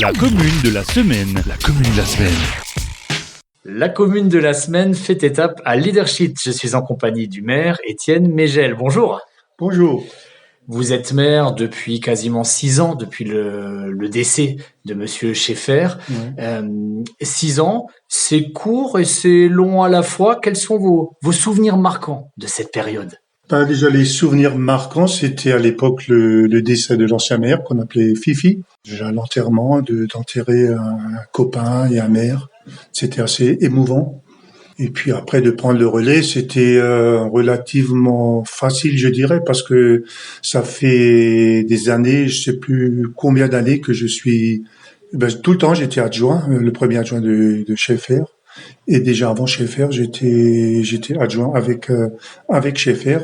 La commune de la semaine. La commune de la semaine. La commune de la semaine fait étape à Leadership. Je suis en compagnie du maire Étienne Mégel. Bonjour. Bonjour. Vous êtes maire depuis quasiment 6 ans, depuis le décès de Monsieur Schaeffer. Ouais. 6 ans, c'est court et c'est long à la fois. Quels sont vos souvenirs marquants de cette période? Déjà, les souvenirs marquants, c'était à l'époque le décès de l'ancien maire qu'on appelait Fifi. Déjà l'enterrement, d'enterrer un copain et un maire. C'était assez émouvant. Et puis après, de prendre le relais, c'était relativement facile, je dirais, parce que ça fait des années, je sais plus combien d'années que je suis... tout le temps, j'étais adjoint, le premier adjoint de Schaeffer. Et déjà avant Schaeffer, j'étais adjoint avec Schaeffer.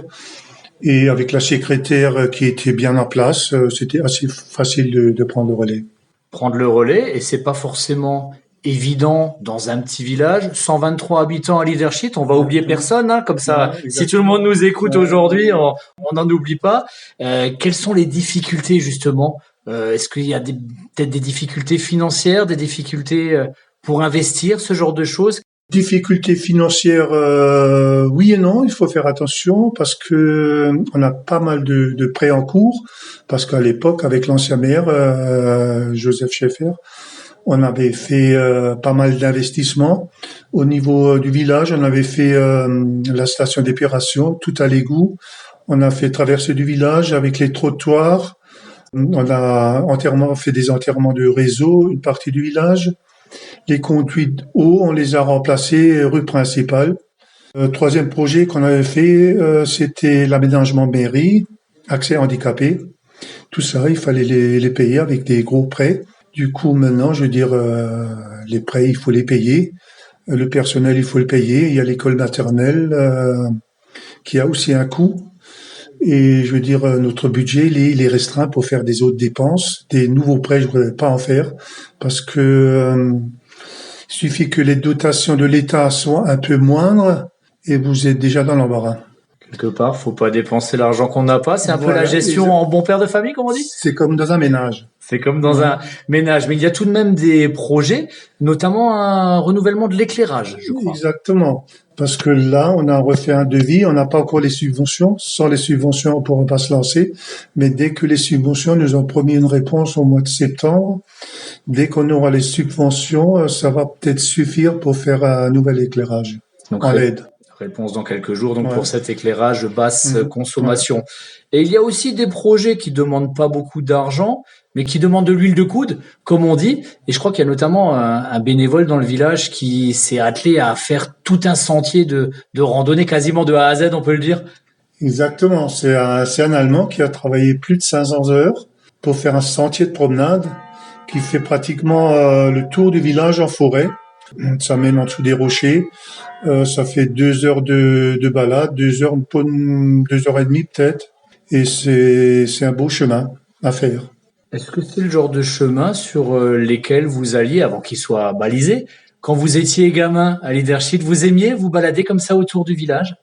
Et avec la secrétaire qui était bien en place, c'était assez facile de prendre le relais. Prendre le relais, et c'est pas forcément évident dans un petit village, 123 habitants à Leadership, on va oublier personne, hein, comme ça, Ouais, si tout le monde nous écoute Ouais. aujourd'hui, on n'en oublie pas. Quelles sont les difficultés justement? Est-ce qu'il y a peut-être des difficultés financières, des difficultés pour investir, ce genre de choses? Difficultés financières, oui et non, il faut faire attention parce que on a pas mal de prêts en cours, parce qu'à l'époque, avec l'ancien maire, Joseph Schaeffer, on avait fait pas mal d'investissements. Au niveau du village, on avait fait la station d'épuration, tout à l'égout. On a fait traverser du village avec les trottoirs. On a fait des enterrements de réseau, une partie du village. Les conduits d'eau, on les a remplacés rue principale. Troisième projet qu'on avait fait, c'était l'aménagement mairie, accès handicapé. Tout ça, il fallait les payer avec des gros prêts. Du coup, maintenant, je veux dire, les prêts, il faut les payer. Le personnel, il faut le payer. Il y a l'école maternelle qui a aussi un coût. Et je veux dire, notre budget, il est restreint pour faire des autres dépenses. Des nouveaux prêts, je ne voudrais pas en faire parce que il suffit que les dotations de l'État soient un peu moindres et vous êtes déjà dans l'embarras. Quelque part, faut pas dépenser l'argent qu'on n'a pas. C'est un peu Voilà, la gestion en bon père de famille, comme on dit. C'est comme dans un ménage. C'est comme dans un ménage. Mais il y a tout de même des projets, notamment un renouvellement de l'éclairage, je crois. Exactement. Parce que là, on a refait un devis, on n'a pas encore les subventions. Sans les subventions, on ne pourra pas se lancer. Mais dès que les subventions nous ont promis une réponse au mois de septembre, dès qu'on aura les subventions, ça va peut-être suffire pour faire un nouvel éclairage Donc, en LED. réponse dans quelques jours, donc Ouais. pour cet éclairage basse Mhm. consommation. Et il y a aussi des projets qui demandent pas beaucoup d'argent, mais qui demandent de l'huile de coude, comme on dit. Et je crois qu'il y a notamment un bénévole dans le village qui s'est attelé à faire tout un sentier de randonnée quasiment de A à Z, on peut le dire. Exactement. C'est un Allemand qui a travaillé plus de 500 heures pour faire un sentier de promenade qui fait pratiquement le tour du village en forêt. Ça mène en dessous des rochers. Ça fait 2 heures de balade, 2 heures et demie peut-être. Et c'est un beau chemin à faire. Est-ce que c'est le genre de chemin sur lesquels vous alliez, avant qu'il soit balisé, quand vous étiez gamin à Leadership, vous aimiez vous balader comme ça autour du village?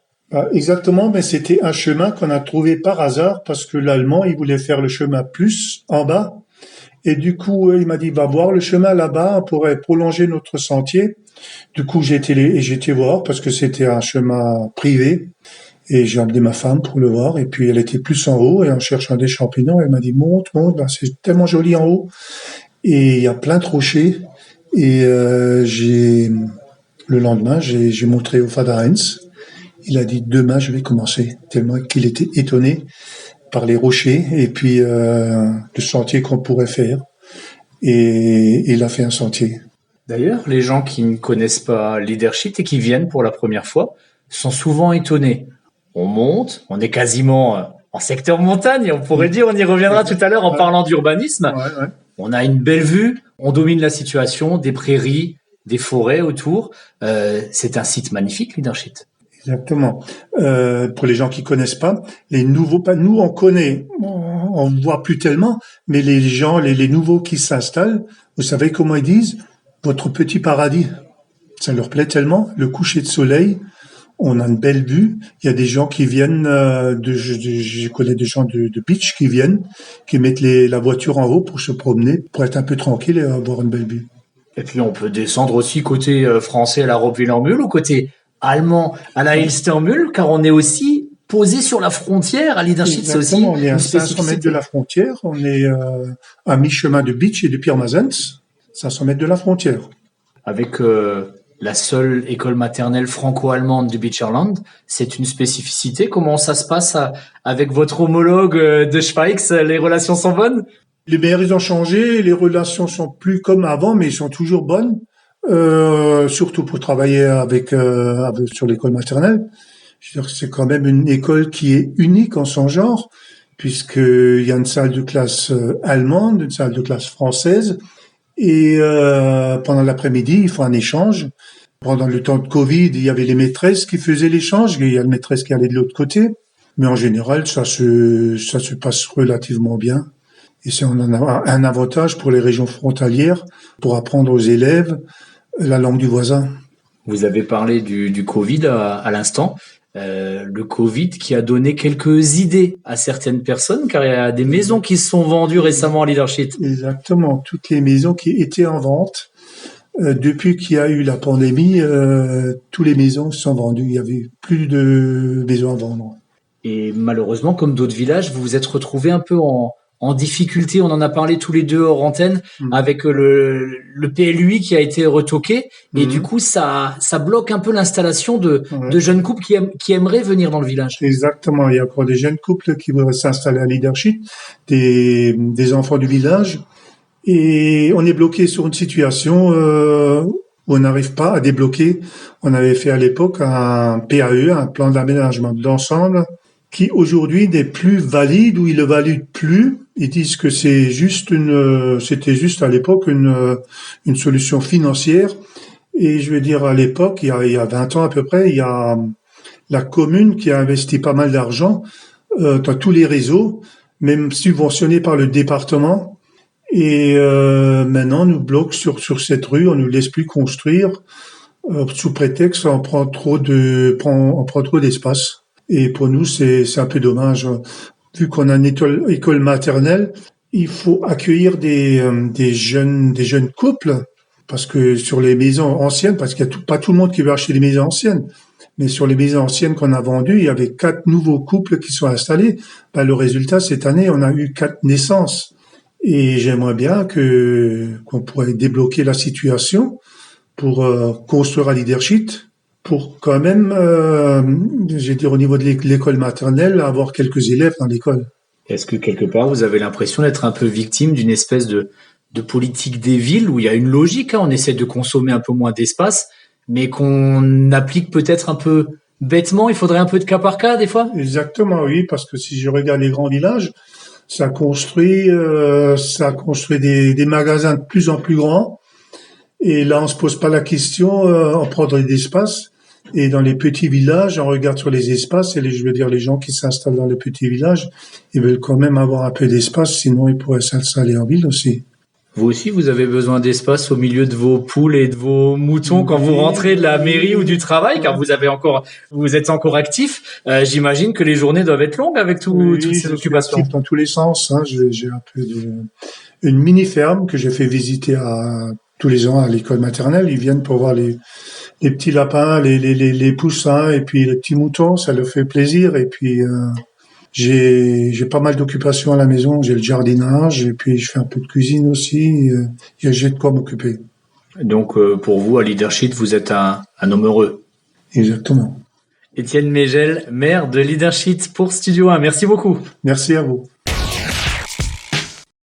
Exactement, mais c'était un chemin qu'on a trouvé par hasard parce que l'Allemand, il voulait faire le chemin plus en bas. Et du coup, il m'a dit, va voir le chemin là-bas, on pourrait prolonger notre sentier. Du coup, j'ai été voir parce que c'était un chemin privé. Et j'ai emmené ma femme pour le voir. Et puis, elle était plus en haut et en cherchant des champignons, elle m'a dit, monte, c'est tellement joli en haut. Et il y a plein de rochers. Et le lendemain, j'ai montré au Vater Heinz. Il a dit, demain, je vais commencer. Tellement qu'il était étonné par les rochers et puis le sentier qu'on pourrait faire. Et il a fait un sentier. D'ailleurs, les gens qui ne connaissent pas Leadership et qui viennent pour la première fois sont souvent étonnés. On monte, on est quasiment en secteur montagne, on pourrait dire, on y reviendra tout à l'heure en parlant d'urbanisme. Ouais. On a une belle vue, on domine la situation, des prairies, des forêts autour. C'est un site magnifique, Leadership. Exactement. Pour les gens qui connaissent pas, les nouveaux, nous on connaît, on voit plus tellement, mais les gens, les nouveaux qui s'installent, vous savez comment ils disent? Votre petit paradis. Ça leur plaît tellement, le coucher de soleil. On a une belle vue. Il y a des gens qui viennent je connais des gens de beach qui viennent, qui mettent la voiture en haut pour se promener, pour être un peu tranquille et avoir une belle vue. Et puis on peut descendre aussi côté français à la Roppwiller-Mühle ou côté allemand à la Elstermühle, car on est aussi posé sur la frontière à Liederschied. C'est aussi On est à une 500 mètres de spécificité. la frontière. On est à mi-chemin de Beach et de Pirmasens. 500 mètres de la frontière. Avec la seule école maternelle franco-allemande du Beacherland, c'est une spécificité. Comment ça se passe avec votre homologue de Schweiz? Les relations sont bonnes? Les meilleurs, ils ont changé. Les relations sont plus comme avant, mais ils sont toujours bonnes. Surtout pour travailler sur l'école maternelle. Je veux dire que c'est quand même une école qui est unique en son genre, puisqu'il y a une salle de classe allemande, une salle de classe française, et pendant l'après-midi, il faut un échange. Pendant le temps de Covid, il y avait les maîtresses qui faisaient l'échange, il y a le maîtresse qui allait de l'autre côté, mais en général, ça se passe relativement bien. Et c'est un avantage pour les régions frontalières pour apprendre aux élèves la langue du voisin. Vous avez parlé du Covid à l'instant. Le Covid qui a donné quelques idées à certaines personnes, car il y a des maisons qui se sont vendues récemment à Liederschied. Exactement. Toutes les maisons qui étaient en vente, depuis qu'il y a eu la pandémie, toutes les maisons se sont vendues. Il y avait plus de maisons à vendre. Et malheureusement, comme d'autres villages, vous vous êtes retrouvés un peu en difficulté. On en a parlé tous les deux hors antenne avec le PLUI qui a été retoqué. Et du coup, ça bloque un peu l'installation de jeunes couples qui aimeraient venir dans le village. Exactement. Il y a encore des jeunes couples qui voudraient s'installer à Liederschied, des enfants du village. Et on est bloqué sur une situation où on n'arrive pas à débloquer. On avait fait à l'époque un PAE, un plan d'aménagement d'ensemble, qui aujourd'hui n'est plus valide ou ils le valident plus. Ils disent que c'était juste à l'époque une solution financière. Et je veux dire, à l'époque, il y a 20 ans à peu près, il y a la commune qui a investi pas mal d'argent dans tous les réseaux, même subventionnés par le département. Et maintenant, on nous bloque sur cette rue, on nous laisse plus construire sous prétexte qu'on prend trop d'espace. Et pour nous, c'est un peu dommage. Vu qu'on a une école maternelle, il faut accueillir des jeunes couples, parce que sur les maisons anciennes, parce qu'il y a pas tout le monde qui veut acheter des maisons anciennes, mais sur les maisons anciennes qu'on a vendues, il y avait 4 nouveaux couples qui sont installés. Le résultat, cette année, on a eu 4 naissances. Et j'aimerais bien qu'on pourrait débloquer la situation pour construire à Liederschied, pour quand même, au niveau de l'école maternelle, avoir quelques élèves dans l'école. Est-ce que quelque part, vous avez l'impression d'être un peu victime d'une espèce de politique des villes où il y a une logique, on essaie de consommer un peu moins d'espace, mais qu'on applique peut-être un peu bêtement, il faudrait un peu de cas par cas des fois? Exactement, oui, parce que si je regarde les grands villages, ça construit des magasins de plus en plus grands. Et là, on se pose pas la question, on prendrait d'espace. Et dans les petits villages, on regarde sur les espaces, et les gens qui s'installent dans les petits villages, ils veulent quand même avoir un peu d'espace, sinon ils pourraient s'installer en ville aussi. Vous aussi, vous avez besoin d'espace au milieu de vos poules et de vos moutons quand vous rentrez de la mairie ou du travail, car vous êtes encore actif. J'imagine que les journées doivent être longues avec toutes ces occupations. Je suis actif dans tous les sens. J'ai un peu une mini ferme que j'ai fait visiter tous les ans à l'école maternelle. Ils viennent pour voir les petits lapins, les poussins et puis les petits moutons. Ça leur fait plaisir. Et puis j'ai pas mal d'occupations à la maison. J'ai le jardinage et puis je fais un peu de cuisine aussi. J'ai de quoi m'occuper. Donc pour vous, à Liederschied, vous êtes un homme heureux. Exactement. Étienne Mégel, maire de Liederschied pour Studio 1. Merci beaucoup. Merci à vous.